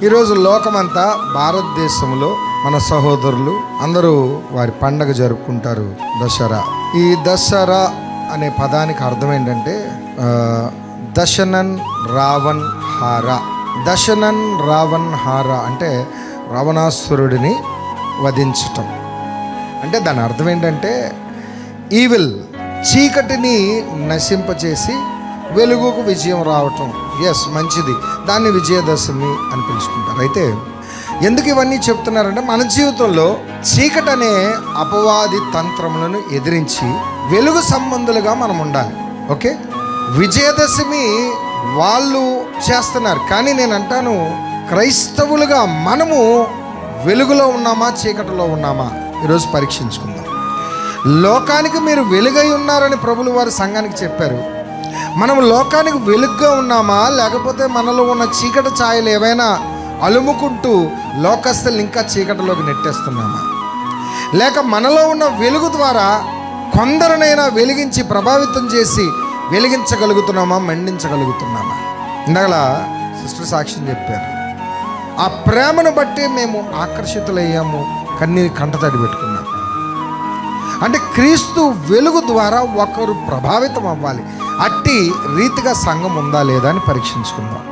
ఈరోజు లోకమంతా, భారతదేశంలో మన సహోదరులు అందరూ వారి పండగ జరుపుకుంటారు, దసరా. ఈ దసరా అనే పదానికి అర్థం ఏంటంటే దశనన్ రావణ్ హార. దశనన్ రావణ్ హార అంటే రావణాసురుడిని వధించటం. అంటే దాని అర్థం ఏంటంటే ఈవిల్, చీకటిని నశింపచేసి వెలుగుకు విజయం రావటం. ఎస్, మంచిది. దాన్ని విజయదశమి అని పిలుచుకుంటారు. అయితే ఎందుకు ఇవన్నీ చెప్తున్నారంటే మన జీవితంలో చీకటి అనే అపవాది తంత్రములను ఎదిరించి వెలుగు సంబంధులుగా మనం ఉండాలి. ఓకే, విజయదశమి వాళ్ళు చేస్తున్నారు, కానీ నేను అంటాను క్రైస్తవులుగా మనము వెలుగులో ఉన్నామా, చీకటిలో ఉన్నామా ఈరోజు పరీక్షించుకుందాం. లోకానికి మీరు వెలుగై ఉన్నారని ప్రభులు వారి సంఘానికి చెప్పారు. మనం లోకానికి వెలుగుగా ఉన్నామా, లేకపోతే మనలో ఉన్న చీకటి ఛాయలు ఏవైనా అలుముకుంటూ లోకస్తుల్ని ఇంకా చీకటిలోకి నెట్టేస్తున్నామా, లేక మనలో ఉన్న వెలుగు ద్వారా కొందరినైనా వెలిగించి ప్రభావితం చేసి వెలిగించగలుగుతున్నామా, మండించగలుగుతున్నామా? ఇందాక సిస్టర్ సాక్ష్యం చెప్పారు, ఆ ప్రేమను బట్టి మేము ఆకర్షితులయ్యాము, కన్నీరు కంటతడి పెట్టుకున్నాం. అంటే క్రీస్తు వెలుగు ద్వారా ఒకరు ప్రభావితం అవ్వాలి. అట్టి రీతిగా సంఘం ఉందా లేదా అని పరీక్షించుకుందాం.